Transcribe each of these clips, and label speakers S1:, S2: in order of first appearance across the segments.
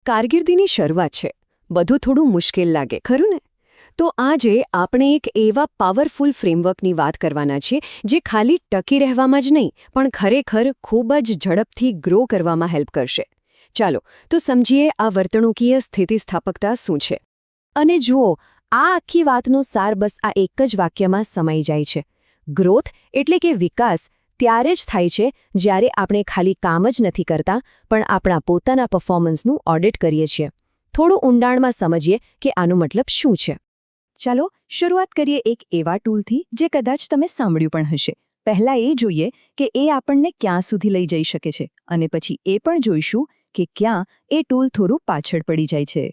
S1: કારકિર્દીની શરૂઆત છે. બધું થોડું મુશ્કેલ લાગે, ખરું ને? તો આજે આપણે એક એવા પાવરફુલ ફ્રેમવર્કની વાત કરવાના છીએ જે ખાલી ટકી રહેવામાં જ નહીં પણ ખરેખર ખૂબ જ ઝડપથી ગ્રો કરવામાં હેલ્પ કરશે. ચાલો તો સમજીએ આ વર્તણૂકીય સ્થિતિસ્થાપકતા શું છે. અને જુઓ, આ આખી વાતનો સાર બસ આ એક જ વાક્યમાં સમાઈ જાય છે. ગ્રોથ એટલે કે વિકાસ ત્યારે જ થાય છે જ્યારે આપણે ખાલી કામ જ નથી કરતા પણ આપણા પોતાના પરફોર્મન્સનું ઓડિટ કરીએ છીએ. થોડું ઊંડાણમાં સમજીએ કે આનો મતલબ શું છે. ચાલો શરૂઆત કરીએ એક એવા ટૂલથી જે કદાચ તમે સાંભળ્યું પણ હશે. પહેલાં એ જોઈએ કે એ આપણને ક્યાં સુધી લઈ જઈ શકે છે અને પછી એ પણ જોઈશું કે ક્યાં એ ટૂલ થોડું પાછળ પડી જાય છે.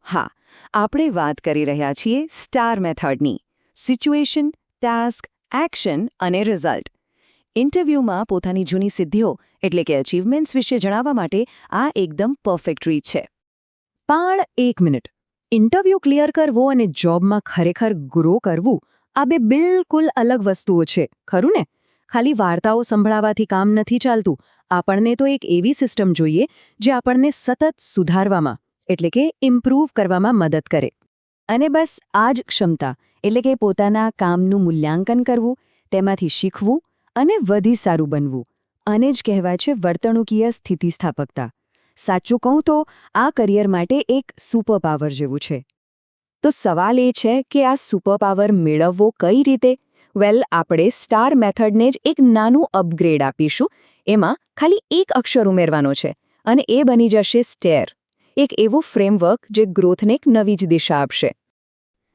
S1: હા, આપણે વાત કરી રહ્યા છીએ સ્ટાર મેથડની. સિચ્યુએશન, ટાસ્ક, એક્શન અને રિઝલ્ટ. ઇન્ટરવ્યૂમાં પોતાની જૂની સિદ્ધિઓ એટલે કે અચીવમેન્ટ્સ વિશે જણાવવા માટે આ એકદમ પરફેક્ટ રીત છે. પણ એક મિનિટ, ઇન્ટરવ્યૂ ક્લિયર કરવો અને જોબમાં ખરેખર ગ્રો કરવું આ બે બિલકુલ અલગ વસ્તુઓ છે, ખરું ને? ખાલી વાર્તાઓ સંભળાવવાથી કામ નથી ચાલતું. આપણને તો એક એવી સિસ્ટમ જોઈએ જે આપણને સતત સુધારવામાં એટલે કે ઇમ્પ્રૂવ કરવામાં મદદ કરે. અને બસ આ જ ક્ષમતા એટલે કે પોતાના કામનું મૂલ્યાંકન કરવું, તેમાંથી શીખવું અને વધી સારું બનવું, આને જ કહેવાય છે વર્તણૂકીય સ્થિતિસ્થાપકતા. સાચું કહું તો આ કરિયર માટે એક સુપર પાવર જેવું છે. તો સવાલ એ છે કે આ સુપર પાવર મેળવવો કઈ રીતે? વેલ, આપણે સ્ટાર મેથડને જ એક નાનું અપગ્રેડ આપીશું. એમાં ખાલી એક અક્ષર ઉમેરવાનો છે અને એ બની જશે સ્ટેર. એક એવું ફ્રેમવર્ક જે ગ્રોથને એક નવી જ દિશા આપશે.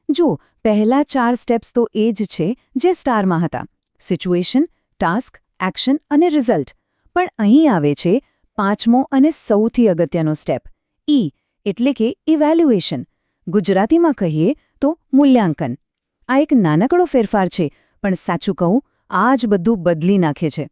S1: જો પહેલા 4 સ્ટેપ્સ તો એ જ છે જે સ્ટારમાં હતા: સિચ્યુએશન, ટાસ્ક, એક્શન અને રિઝલ્ટ. પણ અહીં આવે છે 5મો અને સૌથી અગત્યનો સ્ટેપ, ઈ એટલે કે ઇવેલ્યુએશન. ગુજરાતીમાં કહીએ તો મૂલ્યાંકન. આ એક નાનકડો ફેરફાર છે પણ સાચું કહું આ જ બધું બદલી નાખે છે.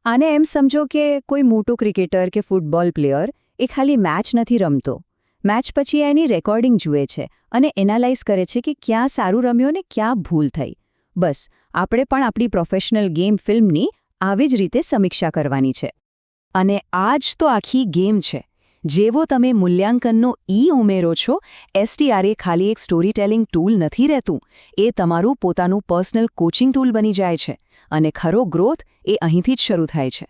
S1: આને એમ સમજો કે કોઈ મોટો ક્રિકેટર કે ફૂટબોલ પ્લેયર એ ખાલી મેચ નથી રમતો. મેચ પછી એની રેકોર્ડિંગ જુએ છે અને એનાલાઇઝ કરે છે કે ક્યાં સારું રમ્યો ને ક્યાં ભૂલ થઈ. બસ આપણે પણ આપણી પ્રોફેશનલ ગેમ ફિલ્મની આવી જ રીતે સમીક્ષા કરવાની છે. અને આ જ તો આખી ગેમ છે. જેવો તમે મૂલ્યાંકનનો ઈ ઉમેરો છો, STR એ ખાલી એક સ્ટોરી ટેલિંગ ટૂલ નથી રહેતું. એ તમારું પોતાનું પર્સનલ કોચિંગ ટૂલ બની જાય છે અને ખરો ગ્રોથ એ અહીંથી જ શરૂ થાય છે.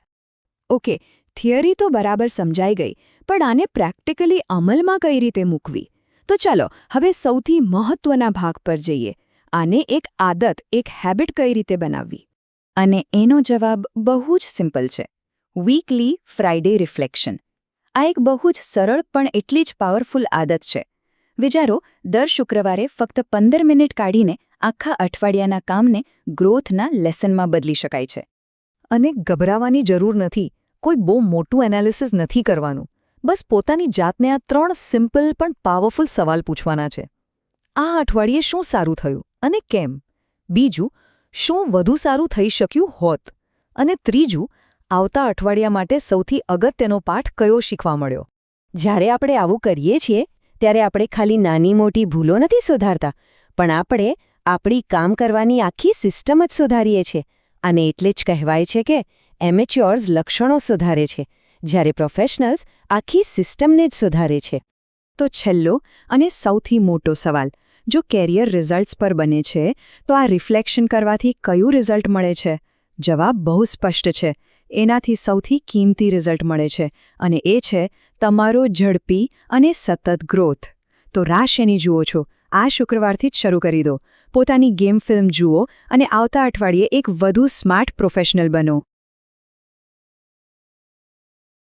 S1: ઓકે, થિયરી તો બરાબર સમજાઈ ગઈ, પણ આને પ્રેક્ટિકલી અમલમાં કઈ રીતે મૂકવી? તો ચાલો હવે સૌથી મહત્વના ભાગ પર જઈએ. આને એક આદત, એક હેબિટ કઈ રીતે બનાવવી? અને એનો જવાબ બહુ જ સિમ્પલ છે: વીકલી ફ્રાઇડે રિફ્લેક્શન. આ એક બહુ જ સરળ પણ એટલી જ પાવરફુલ આદત છે. વિચારો, દર શુક્રવારે ફક્ત 15 મિનિટ કાઢીને આખા અઠવાડિયાના કામને ગ્રોથના લેસનમાં બદલી શકાય છે. અને ગભરાવાની જરૂર નથી. કોઈ બહુ મોટું એનાલિસિસ નથી કરવાનું. બસ પોતાની જાતને આ 3 સિમ્પલ પણ પાવરફુલ સવાલ પૂછવાના છે. આ અઠવાડિયે શું સારું થયું અને કેમ? બીજું, શું વધુ સારું થઈ શક્યું હોત? અને ત્રીજું, આવતા અઠવાડિયા માટે સૌથી અગત્યનો પાઠ કયો શીખવા મળ્યો? જ્યારે આપણે આવું કરીએ છીએ ત્યારે આપણે ખાલી નાની મોટી ભૂલો નથી સુધારતા, પણ આપણે આપણી કામ કરવાની આખી સિસ્ટમ જ સુધારીએ છીએ. અને એટલે જ કહેવાય છે કે એમેચ્યોર્સ લક્ષણો સુધારે છે, જ્યારે પ્રોફેશનલ્સ આખી સિસ્ટમને જ સુધારે છે. તો છેલ્લો અને સૌથી મોટો સવાલ, જો કેરિયર રિઝલ્ટ્સ પર બને છે તો આ રિફ્લેક્શન કરવાથી કયું રિઝલ્ટ મળે છે? જવાબ બહુ સ્પષ્ટ છે. એનાથી સૌથી કિંમતી રિઝલ્ટ મળે છે અને એ છે તમારો ઝડપી અને સતત ગ્રોથ. તો રાહ શેની જુઓ છો? આ શુક્રવારથી જ શરૂ કરી દો. પોતાની ગેમ ફિલ્મ જુઓ અને આવતા અઠવાડિયે એક વધુ સ્માર્ટ પ્રોફેશનલ બનો.